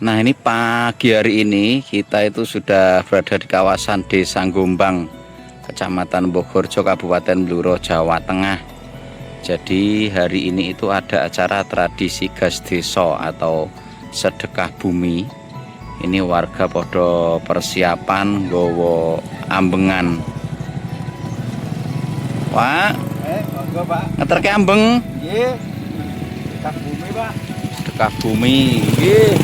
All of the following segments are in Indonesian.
Nah, ini pagi hari ini kita itu sudah berada di kawasan Desa Gombang, Kecamatan Bogorjo, Kabupaten Bluro, Jawa Tengah. Jadi hari ini itu ada acara tradisi gas desa atau sedekah bumi. Ini warga podo persiapan gowo ambengan. Wah, monggo Pak. ngeterke ambeng. Nggih. Sedekah bumi, Pak. Sedekah bumi. Nggih.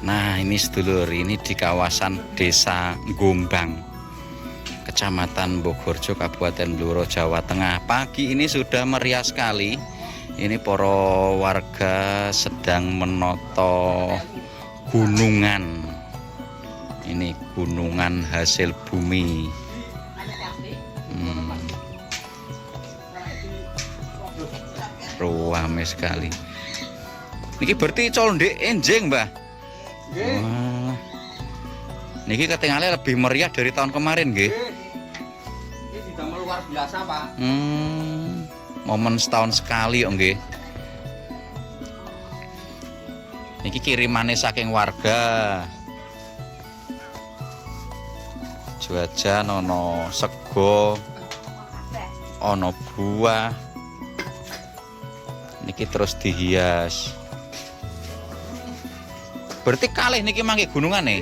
Nah, ini sedulur, ini di kawasan Desa Gombang, Kecamatan Bogorjo, Kabupaten Bluro, Jawa Tengah. Pagi ini sudah meriah sekali. Ini para warga sedang menoto gunungan. Ini gunungan hasil bumi. Ruame sekali. Niki berarti col ndek enjing, Mbah. Nggih. Wah. Niki ketinggalannya lebih meriah dari tahun kemarin, nggih. Ini didamel luar biasa, Pak. Momen setahun sekali, nggih. Niki kirimane saking warga. Jajan ono sego, ono buah. Niki terus dihias. Berarti kalih niki mangke gunungan nih.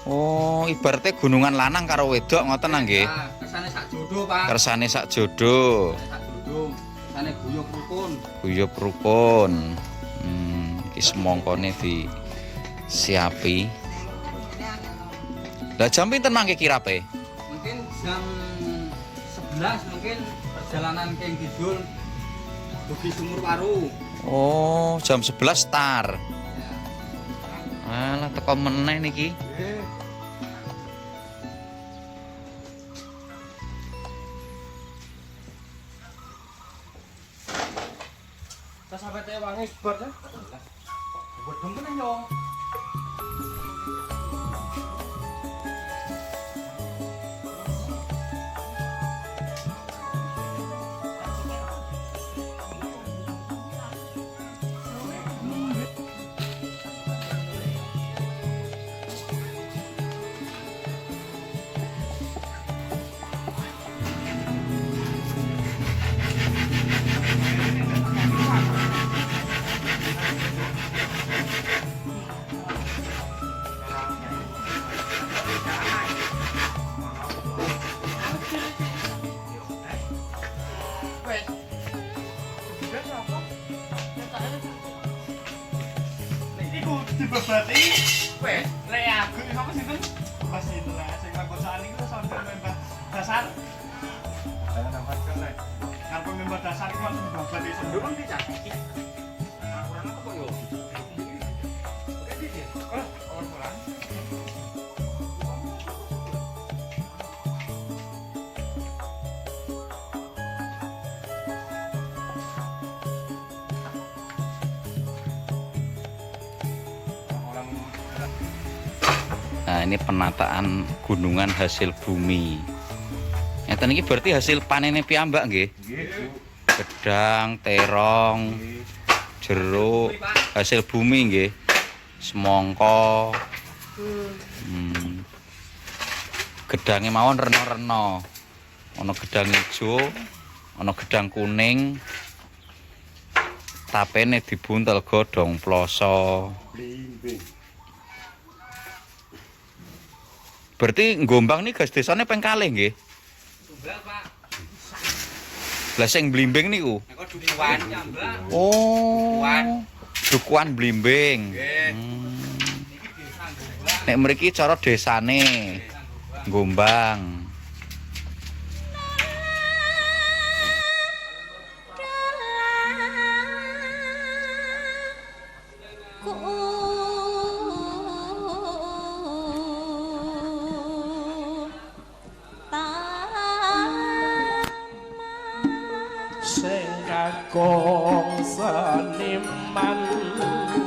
Oh, ibaratnya gunungan lanang karo wedok ngoten nggih. Nah, kersane sak jodoh, Pak. Kersane sak jodoh. Sak jodoh. Kersane guyub rukun. Guyub rukun. Iki semongkone disiapi. Lah jam pinten mangke kirape? Mungkin jam 11 mungkin perjalanan keng kidul dugi Sumur Waru. Oh, jam 11 start. Alah teko meneh niki. Nggih. Tas sampai teh wangi sebar teh. Bedeng kene yo. Dibebati wes lek aku sapa sinten pas itu lah sing kagosaan iku sampe member dasar karo member dasar iku langsung dibebati sendurung dicak iki kurang apa kok yo oke iki oh orang Nah, ini penataan gunungan hasil bumi. Ngeten iki berarti hasil panene piyambak nggih. nggih Gedang, terong, jeruk, hasil bumi nggih. Semongko. Gedange mawon rena-rena. Ana gedang ijo, ana gedang kuning. Tapene dibuntel godhong ploso. blimbing Berarti Gombang nih gas desane peng kalih nggih. Tunggal, Pak. Lah sing blimbing niku. Nek dukuan nyambak. Oh. Dukuan blimbing. Nggih. Nek mriki cara desane Gombang. sing kakung seniman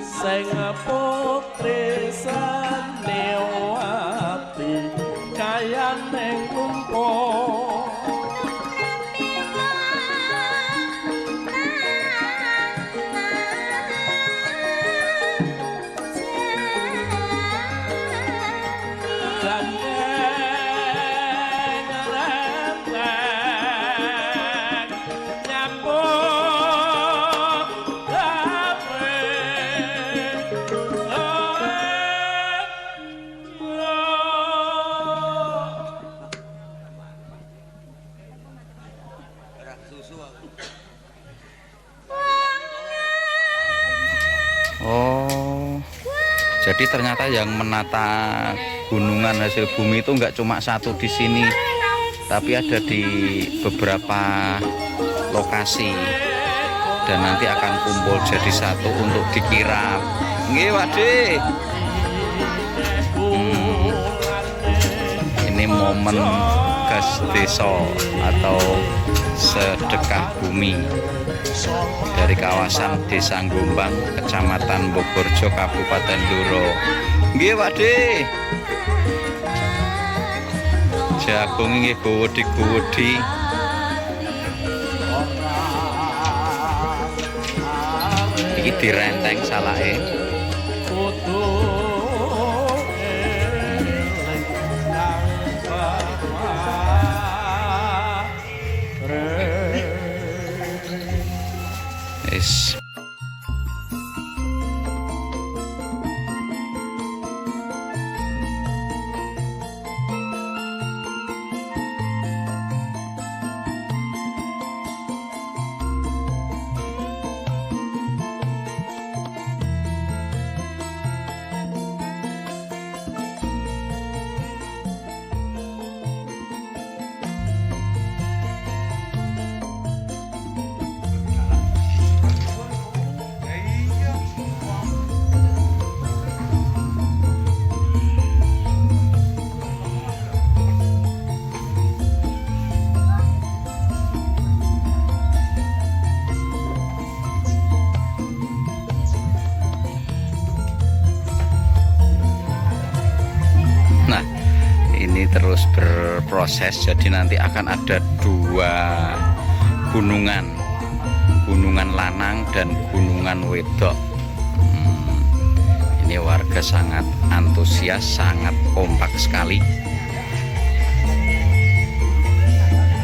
sing putri seniwati kaya ning kumpul Oh, jadi ternyata yang menata gunungan hasil bumi itu nggak cuma satu di sini, tapi ada di beberapa lokasi, dan nanti akan kumpul jadi satu untuk dikirap. Nggih, Wade. Ini momen gas desa atau sedekah bumi dari kawasan Desa Gombang, Kecamatan Bogorjo, Kabupaten Bluro. Nggih, Wade. Jagung nggih gowedi-gowedi. Iki direnteng salake. Wis. Ini terus berproses, jadi nanti akan ada dua gunungan, gunungan lanang dan gunungan wedok. Ini warga sangat antusias, sangat kompak sekali.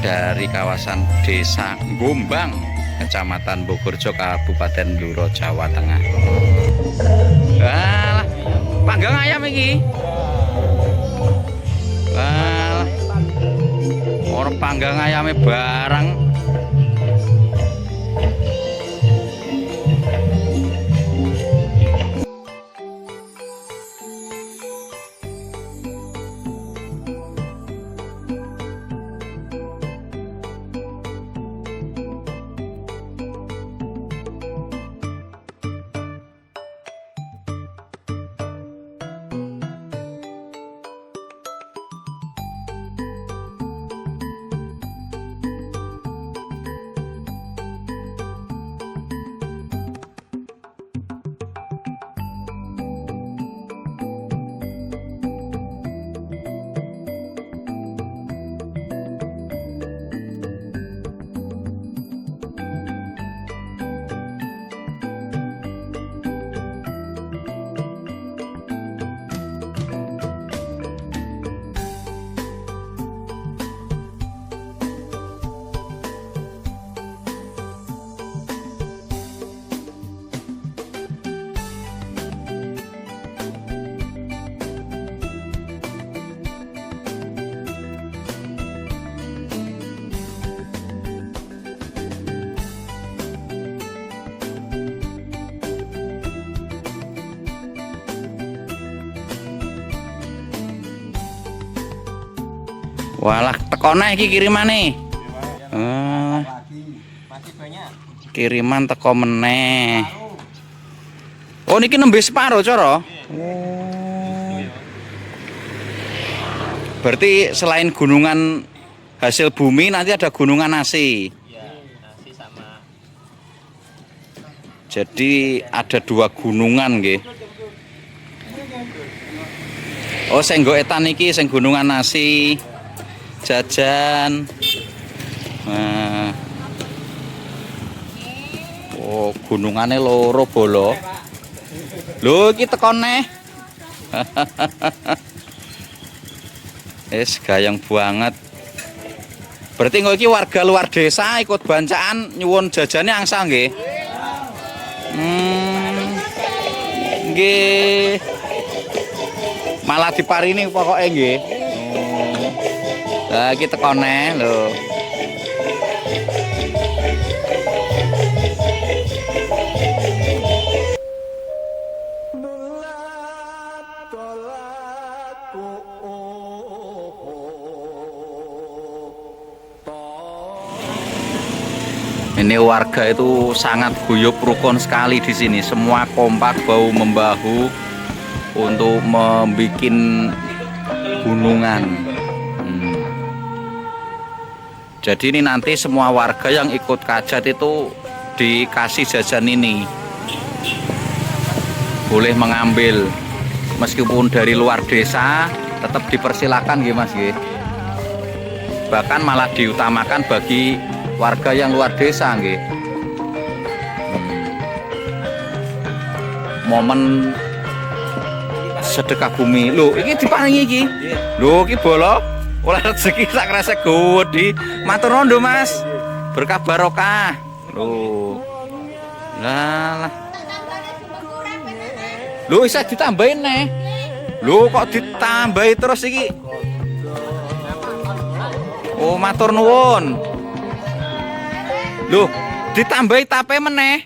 Dari kawasan Desa Gombang, Kecamatan Bogorjo, Kabupaten Bluro, Jawa Tengah. Wah, panggang ayam iki. Wah, orang panggang ayamnya bareng. Walah, tekone iki kirimane. Kiriman teko meneh. Oh, niki nembe separo cara. Berarti selain gunungan hasil bumi nanti ada gunungan nasi. Nasi sama. Jadi ada dua gunungan nggih. Oh, sing nggo etan iki sing gunungan nasi. Jajan. Nah. Oh, gunungane loro bolo. Lho, iki tekone. Gayeng banget. Berarti engko iki warga luar desa ikut bancaan nyuwun jajane angsal nggih. Nggih. Malah diparini pokoke nggih. Lah iki tekone lho. Ini warga itu sangat guyup rukun sekali di sini. Semua kompak bahu membahu untuk membuat gunungan. Jadi ini nanti semua warga yang ikut kajat itu dikasih jajan ini. Boleh mengambil meskipun dari luar desa, tetap dipersilakan nggih Mas nggih. Bahkan malah diutamakan bagi warga yang luar desa nggih. Momen sedekah bumi. Lho, iki diparingi iki. Lho, iki bola oleh rezeki sak kresek gede. Matur nuwun Mas. Berkah barokah. Lho. Lah. Lho, isa ditambahin neh. Lho, kok ditambahi terus iki? Oh, matur nuwun. Lho, ditambahi tape meneh.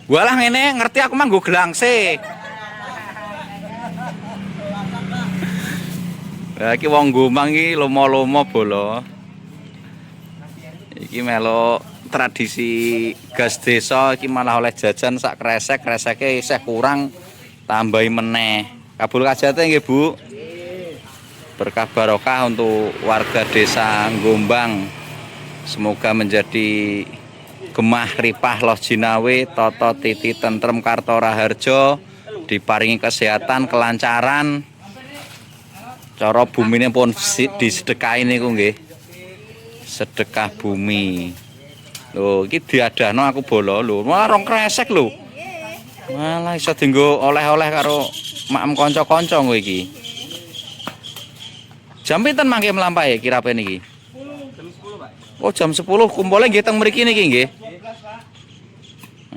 Walah ngene ngerti aku mah nggo gelangse. Lah iki wong Gombang iki lomo-lomo bolo. Iki melo tradisi gas desa iki malah oleh jajan sak kresek, kreseke isih kurang tambahi meneh. Kabul kajate nggih, Bu. Berkah barokah untuk warga desa Gombang. Semoga menjadi gemah ripah loh jinawe, toto titi tentrem karto raharjo, diparingi kesehatan, kelancaran. Cara bumine pun disedekahi niku nggih. Sedekah bumi. Lho, iki diadahno aku bola lho. Wah, rong kresek lho. Malah iso dienggo oleh-oleh karo makem kanca-kanca kowe iki. Jam pinten mangke mlampahi kirape niki? Oh, jam 10 kumpulnya nggih teng mriki niki nggih.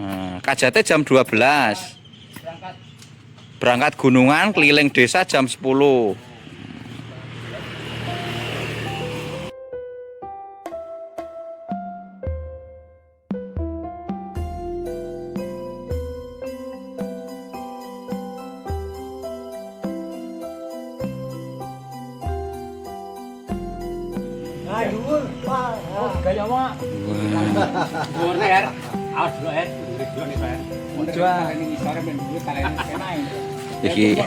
Nah, kajate jam 12. Berangkat gunungan keliling desa jam 10. Iki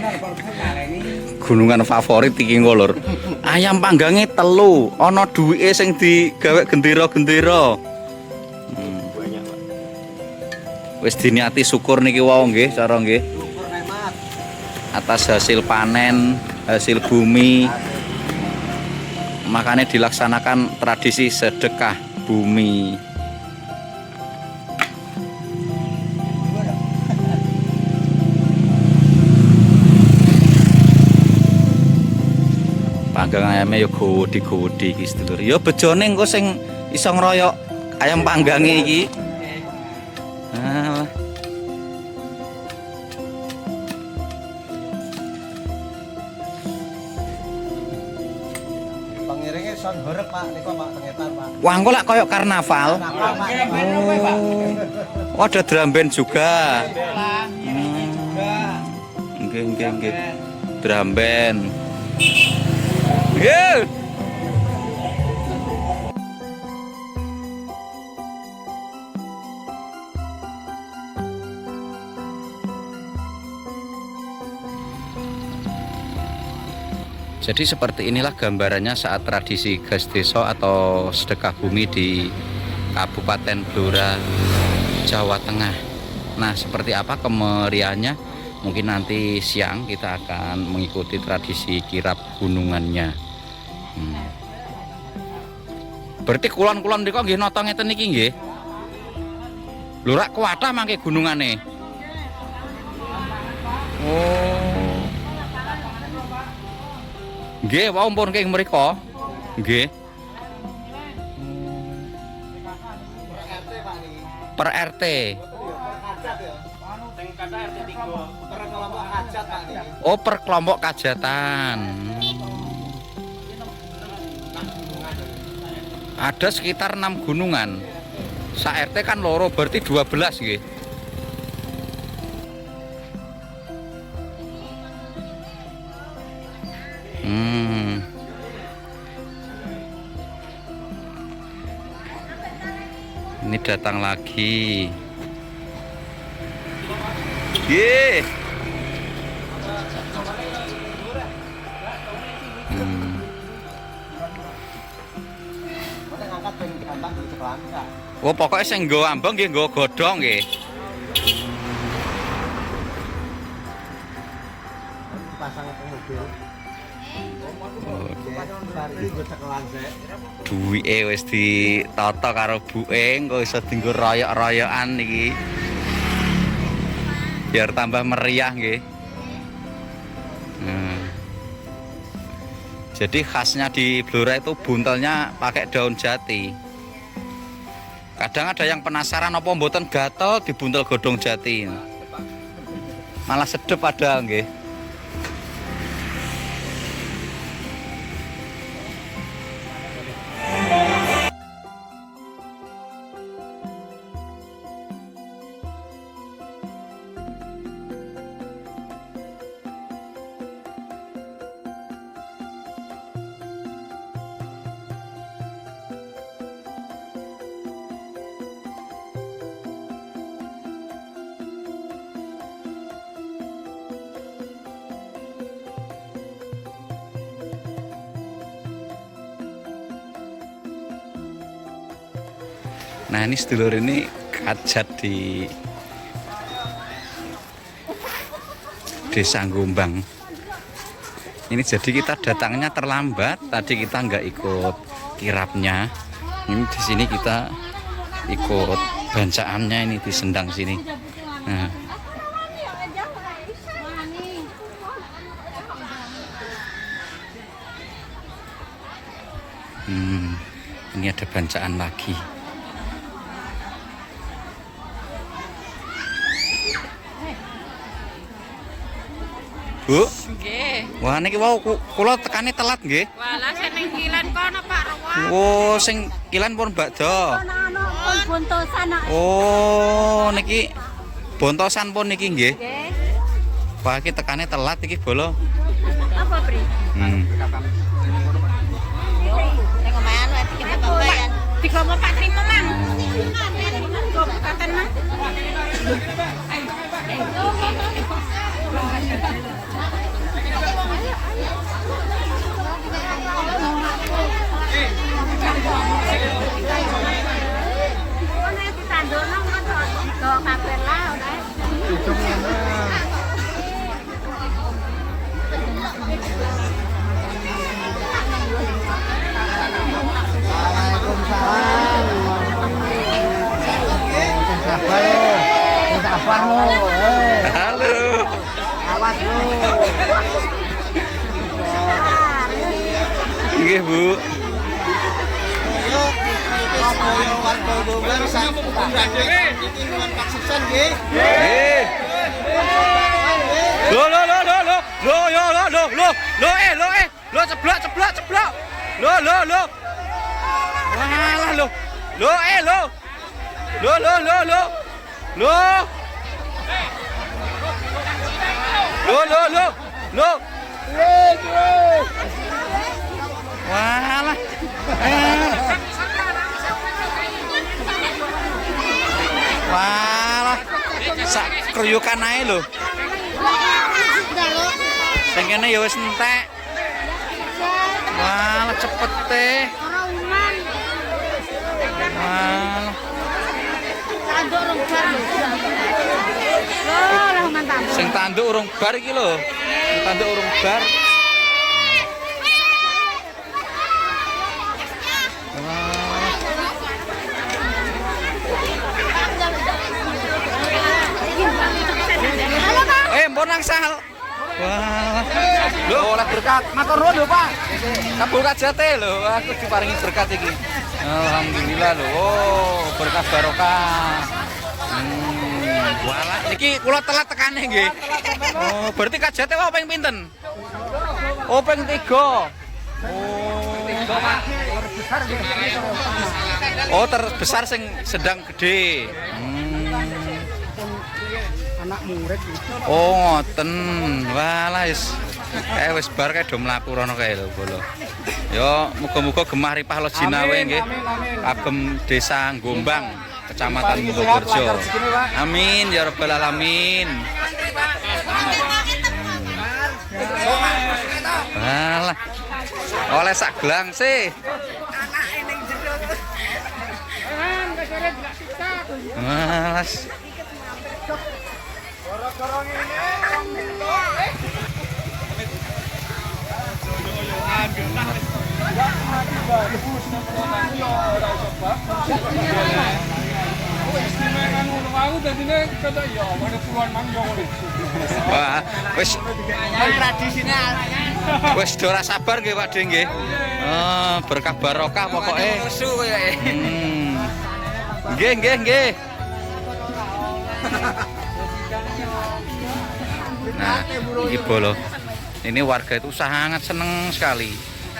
gunungan favorit iki ngolor. Ayam panggangnya telu, ana duwike sing digawe gendera-gendera. Wis diniati syukur niki wau nggih, cara nggih. Atas hasil panen, hasil bumi. Makanya dilaksanakan tradisi sedekah bumi. Panggang ayamnya yo gudi-gudi iki sedulur. Yo bejone engko sing iso ngeroyok ayam panggange iki. Nah. Pengiringe son horeg Pak, niku Pak pengetan Pak. Wah, engko lak koyo karnaval. Oh, ada drum band juga. Nggih. Drum band. Yeah. Jadi seperti inilah gambarannya saat tradisi gas desa atau sedekah bumi di Kabupaten Blora, Jawa Tengah. Nah, seperti apa kemeriahannya? Mungkin nanti siang kita akan mengikuti tradisi kirap gunungannya. Berarti kulon-kulon diko nggih nata ngeten iki nggih. Lho rak kuwatah mangke gunungane. Oh. Nggih, wau pun kenging mriko. Nggih. Per RT. Oh, per kelompok kajatan. Ada sekitar 6 gunungan. Sa RT kan loro berarti 12 nggih. Ini datang lagi. Ye. Oh, pokoknya sing nggo ambang nggih nggo godhong nggih. Pasang ke mobil. Duwike wis ditata karo buke, engko iso dienggo royok-royokan iki. Biar tambah meriah nggih. Jadi khasnya di Blora itu buntelnya pakai daun jati. Kadang ada yang penasaran apa mboten gatel dibuntel godhong jati. Malah sedep padahal nggih. Nah ini sedulur ini kajat di Desa Gombang. Ini jadi kita datangnya terlambat. Tadi kita nggak ikut kirapnya. Ini di sini kita ikut bancaannya ini di Sendang sini. Nah. Ini ada bancaan lagi. Bu, Nggih. wah niki wau kula tekane telat nggih. Walah seneng kilan kono Pak Rowan. Oh, sing kilan pun bakdo. Bontosan. Oh, niki bontosan pun niki nggih. Nggih. Wah, iki tekane telat iki bolo. Apa, Pri? Nek omahan wae iki pembayan. Digomo Pak Trimo, Mang. Gomo katen, Mang. Halo. Awas lu. Nggih, Bu. Nggih. Lo ceblok. Lo. Walah lo. Lo. Walah. Walah. Sak kruyukan ae lho. Sing kene ya wis entek. Walah cepet teh. Walah. Sing tanduk urung bar iki lho. Sing tanduk urung bar. Mpun angsal. Wah. Lho, oleh berkat. Matur nuwun lho, Pak. Kabul kajate lho, aku diparingi berkat iki. Alhamdulillah lho. Oh, berkah barokah. Walah, iki kula telat tekane nggih. Oh, berarti kajate wae ping pinten? Oh, ping 3. Oh, terbesar sing sedang gede. Anak murid. Oh, ngoten. Walah wis kae wis bar kae do mlaku rono kae lho, bolo. Yo, muga-muga gemah ripah lo jinawe nggih. Kagem Desa Gombang. Kecamatan Bogorjo. Amin ya rabbal alamin. Alah. Oleh sak gelang sih. Malas. Wah, wis tradisional. Wis ora sabar nggih Pak De nggih. Berkah barokah pokoke. Nggih, nggih, nggih. Nah, iki bolo. Ini warga itu sangat seneng sekali.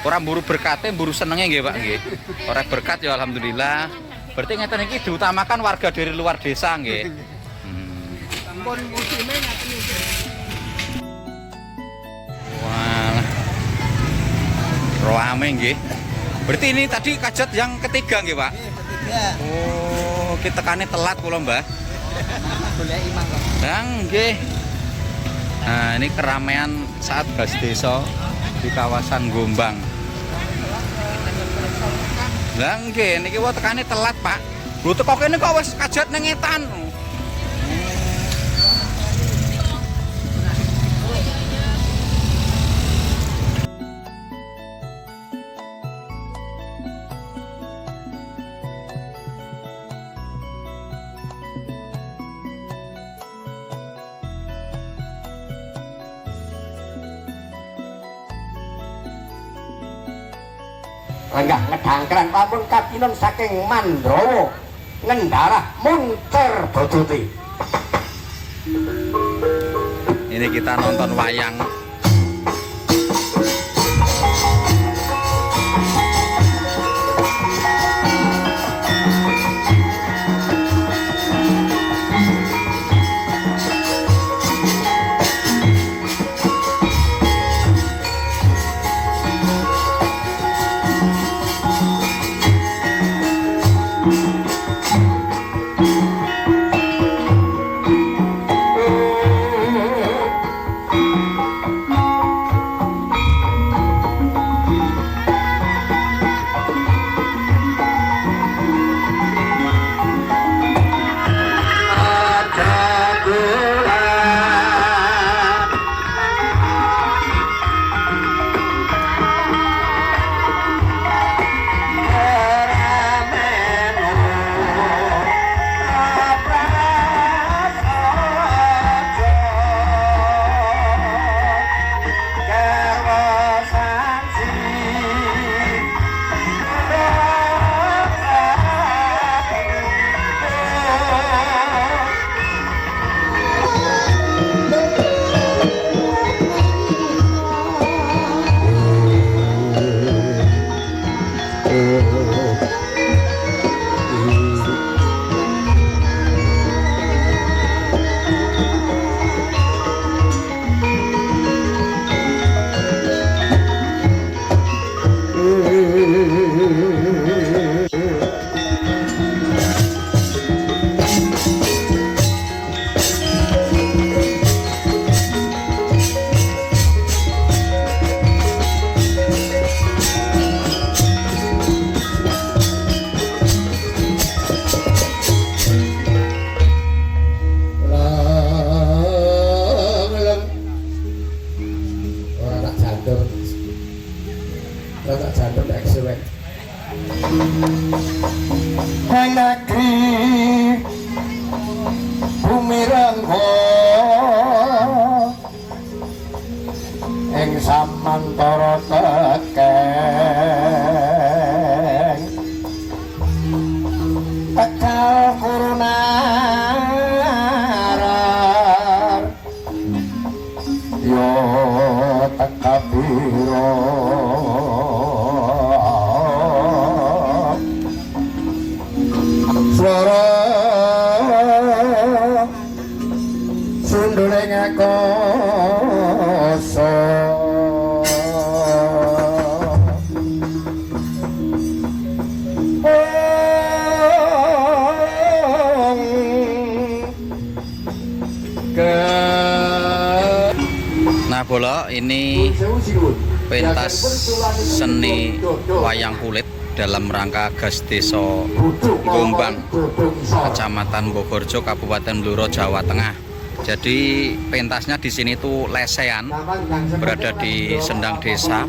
Orang buru berkatnya, buru senengnya nggih Pak nggih. Orang berkat ya alhamdulillah. Berarti ngeten iki diutamakan warga dari luar desa nggih. Wah. Rame nggih. Berarti ini tadi kajat yang ketiga nggih Pak? Oh, kita tekane telat kula Mbah. Goleki mangkok. Nggih. Nah, ini keramaian saat gas desa di kawasan Gombang. Lah nggih niki wae tekane telat, Pak. Lho teko kene kok wis kajat nang ngetan. Enggak ngedangkran pamun kapinon saking Mandrawa ngendarah muncer dodote. Ini kita nonton wayang. Negeri bumi renggo ing samantara tekeng tekal kurunarar yo tekabiro swara sundule ngakoso Bolo, ini pentas seni wayang kulit dalam rangka Gas Desa Gombang, Kecamatan Bogorjo, Kabupaten Bluro, Jawa Tengah. Jadi pentasnya di sini tuh lesehan, berada di sendang desa.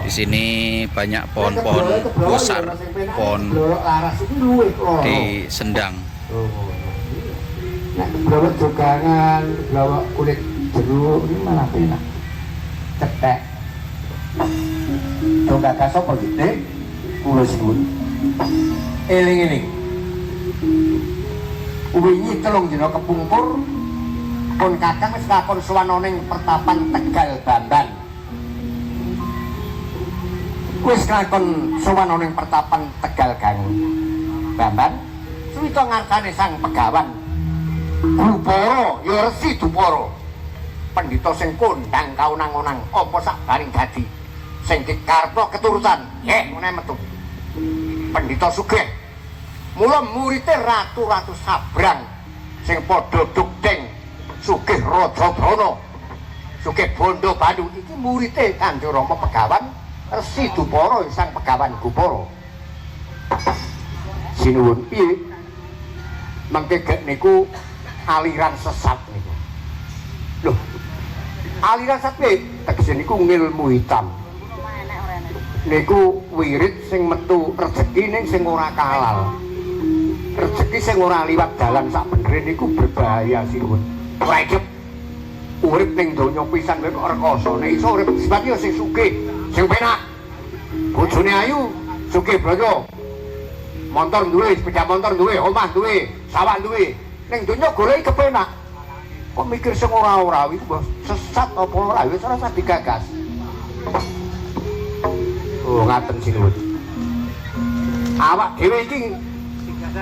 Di sini banyak pohon-pohon besar, pohon di sendang. Blawak jogangan, blawak kulit jeruk ini malah enak. Cetek. Coba kasih apa gitu? Kulo sibuk. Eling-eling. Wingi telung dina kepungkur pun kakang wis lakon sowan ning pertapan Tegal Bamban. Wis lakon sowan ning pertapan Tegal Gang Bamban. Suwita ngarsane sang pegawan Gupara ya Resi Dupara. Pendhita sing kondang kaunang-unang apa sak baring dadi sing dikarepno keturutan. Ngene metu. Pendhita sugih. Mula muridé ratu-ratu sabrang sing padha dugdeng sugih Raja Brana. Sugih Bondo Bandu iki muridé Kanjeng Rama Pegawan Resi Dupara sang Pegawan Gupara. Sinuwun piye? Mangke gek niku aliran sesat niku. Loh, aliran sesat piye? Tegese niku ngilmu hitam. Niku wirid sing metu rezeki ning sing ora kalal. Rezeki sing ora liwat dalan sak benere niku berbahaya sinuwun. Ora idep. Urip ning donya pisan kowe kok rekoso. Nek iso urip sifat yo sing sugih, sing penak. Bojone ayu, sugih blaya. Motor duwe, sepeda motor duwe, omah duwe, sawah duwe. Ning donya goleki kepenak. Kok mikir sing ora-ora iku sesat apa ora wis ora usah digagas. Oh, ngaten sinuwun. Awak dhewe iki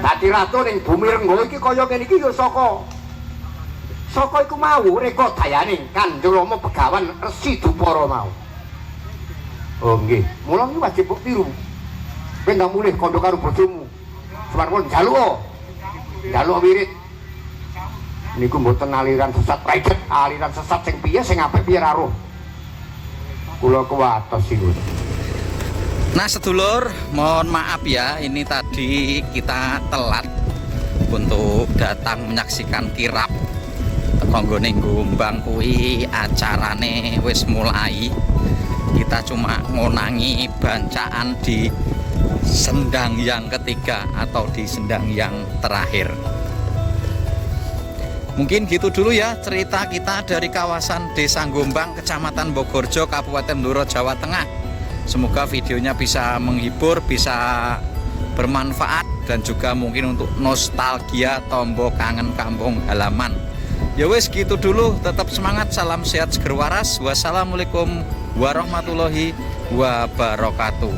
dadi ratu ning bumi Renggo iki kaya kene iki ya saka iku mau reka dayane Kanjeng Rama Pegawan Resi Dupara mau. Oh nggih, mula iki wajib mbok tiru. Kowe ndang mulih kandha karo bojomu. Suwarpun njaluk wirid. Niku mboten aliran sesat praidet, aliran sesat sing piye sing apik piye ra roh. Kula kuwatos iku. Nah sedulur, mohon maaf ya, ini tadi kita telat untuk datang menyaksikan kirap Konggone Gombang kuwi acarane wis mulai. Kita cuma ngonangi bancaan di sendang yang ketiga atau di sendang yang terakhir. Mungkin gitu dulu ya cerita kita dari kawasan Desa Gombang, Kecamatan Bogorjo, Kabupaten Bluro, Jawa Tengah. Semoga videonya bisa menghibur, bisa bermanfaat, dan juga mungkin untuk nostalgia tombo kangen kampung halaman. Ya wes gitu dulu, tetap semangat, salam sehat seger waras. Wassalamualaikum warahmatullahi wabarakatuh.